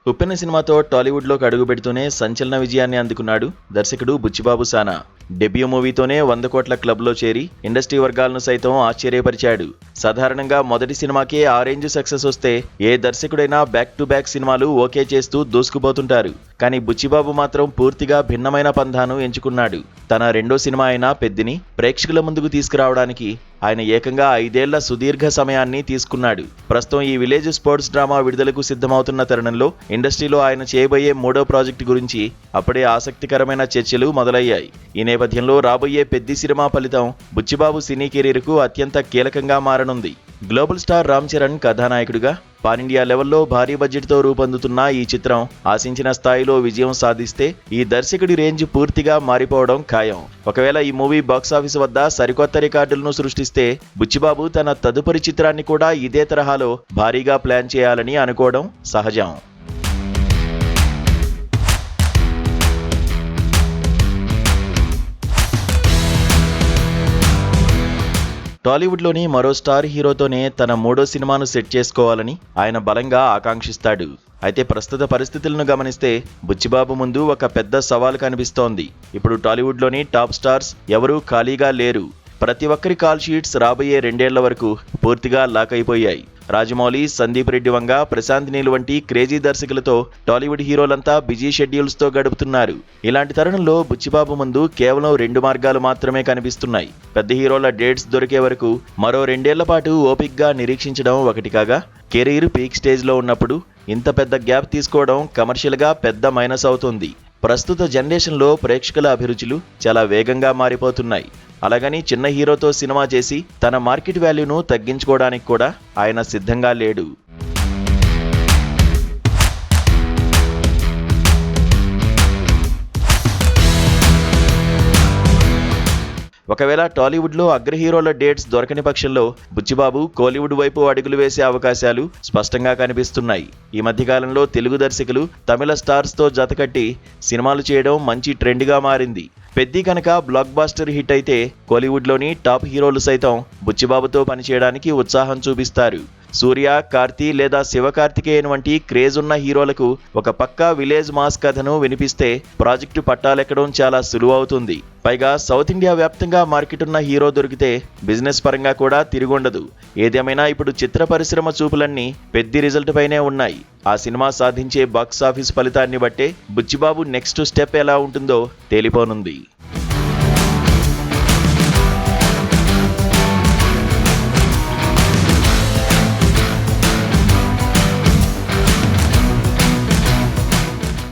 ఉప్పెన సినిమాతో టాలీవుడ్లోకి అడుగుపెడుతూనే సంచలన విజయాన్ని అందుకున్నాడు దర్శకుడు బుచ్చిబాబు సానా. డెబ్యూ మూవీతోనే 100 కోట్ల క్లబ్లో చేరి ఇండస్ట్రీ వర్గాలను సైతం ఆశ్చర్యపరిచాడు. సాధారణంగా మొదటి సినిమాకే ఆ రేంజ్ సక్సెస్ వస్తే ఏ దర్శకుడైనా బ్యాక్ టు బ్యాక్ సినిమాలు ఓకే చేస్తూ దూసుకుపోతుంటారు. కానీ బుచ్చిబాబు మాత్రం పూర్తిగా భిన్నమైన పంథాను ఎంచుకున్నాడు. తన రెండో సినిమా అయిన పెద్దిని ప్రేక్షకుల ముందుకు తీసుకురావడానికి ఆయన ఏకంగా 5 ఏళ్ల సుదీర్ఘ సమయాన్ని తీసుకున్నాడు. ప్రస్తుతం ఈ విలేజ్ స్పోర్ట్స్ డ్రామా విడుదలకు సిద్ధమవుతున్న తరుణంలో ఇండస్ట్రీలో ఆయన చేయబోయే మూడో ప్రాజెక్టు గురించి అప్పుడే ఆసక్తికరమైన చర్చలు మొదలయ్యాయి. ఈ నేపథ్యంలో రాబోయే పెద్ది సినిమా ఫలితం బుచ్చిబాబు సినీ కెరీర్కు అత్యంత కీలకంగా మారనుంది. గ్లోబల్ స్టార్ రామ్ చరణ్ కథానాయకుడిగా పాన్ ఇండియా లెవెల్లో భారీ బడ్జెట్తో రూపొందుతున్న ఈ చిత్రం ఆశించిన స్థాయిలో విజయం సాధిస్తే ఈ దర్శకుడి రేంజ్ పూర్తిగా మారిపోవడం ఖాయం. ఒకవేళ ఈ మూవీ బాక్సాఫీస్ వద్ద సరికొత్త రికార్డులను సృష్టిస్తే బుచ్చిబాబు తన తదుపరి చిత్రాన్ని కూడా ఇదే తరహాలో భారీగా ప్లాన్ చేయాలని అనుకోవడం సహజం. టాలీవుడ్లోని మరో స్టార్ హీరోతోనే తన మూడో సినిమాను సెట్ చేసుకోవాలని ఆయన బలంగా ఆకాంక్షిస్తాడు. అయితే ప్రస్తుత పరిస్థితులను గమనిస్తే బుచ్చిబాబు ముందు ఒక పెద్ద సవాల్ కనిపిస్తోంది. ఇప్పుడు టాలీవుడ్లోని టాప్ స్టార్స్ ఎవరూ ఖాళీగా లేరు. ప్రతి ఒక్కరి కాల్ షీట్స్ రాబోయే 2 ఏళ్ల వరకు పూర్తిగా లాక్ అయిపోయాయి. రాజమౌళి, సందీప్ రెడ్డి వంగ, ప్రశాంత్ నీల్ వంటి క్రేజీ దర్శకులతో టాలీవుడ్ హీరోలంతా బిజీ షెడ్యూల్స్తో గడుపుతున్నారు. ఇలాంటి తరుణంలో బుచ్చిబాబు ముందు కేవలం 2 మార్గాలు మాత్రమే కనిపిస్తున్నాయి. పెద్ద హీరోల డేట్స్ దొరికే వరకు మరో 2 ఏళ్ల పాటు ఓపిక్గా నిరీక్షించడం ఒకటి కాగా, కెరీర్ పీక్ స్టేజ్లో ఉన్నప్పుడు ఇంత పెద్ద గ్యాప్ తీసుకోవడం కమర్షియల్గా పెద్ద మైనస్ అవుతుంది. ప్రస్తుత జనరేషన్లో ప్రేక్షకుల అభిరుచులు చాలా వేగంగా మారిపోతున్నాయి. అలాగని చిన్న హీరోతో సినిమా చేసి తన మార్కెట్ వాల్యూను తగ్గించుకోవడానికి కూడా ఆయన సిద్ధంగా లేడు. ఒకవేళ టాలీవుడ్లో అగ్ర హీరోల డేట్స్ దొరకని పక్షంలో బుచ్చిబాబు కోలీవుడ్ వైపు అడుగులు వేసే అవకాశాలు స్పష్టంగా కనిపిస్తున్నాయి. ఈ మధ్యకాలంలో తెలుగు దర్శకులు తమిళ స్టార్స్తో జతకట్టి సినిమాలు చేయడం మంచి ట్రెండ్గా మారింది. పెద్ది కనుక బ్లాక్ బాస్టర్ హిట్ అయితే కోలీవుడ్లోని టాప్ హీరోలు సైతం బుచ్చిబాబుతో పనిచేయడానికి ఉత్సాహం చూపిస్తారు. సూర్య, కార్తీ లేదా శివకార్తికేయన్ వంటి క్రేజ్ ఉన్న హీరోలకు ఒక పక్కా విలేజ్ మాస్ కథను వినిపిస్తే ప్రాజెక్టు పట్టాలెక్కడం చాలా సులువు అవుతుంది. పైగా సౌత్ ఇండియా వ్యాప్తంగా మార్కెట్ ఉన్న హీరో దొరికితే బిజినెస్ పరంగా కూడా తిరుగుండదు. ఏదేమైనా ఇప్పుడు చిత్ర పరిశ్రమ చూపులన్నీ పెద్ది రిజల్ట్ పైనే ఉన్నాయి. ఆ సినిమా సాధించే బాక్సాఫీస్ ఫలితాన్ని బట్టే బుచ్చిబాబు నెక్స్ట్ స్టెప్ ఎలా ఉంటుందో తేలిపోనుంది.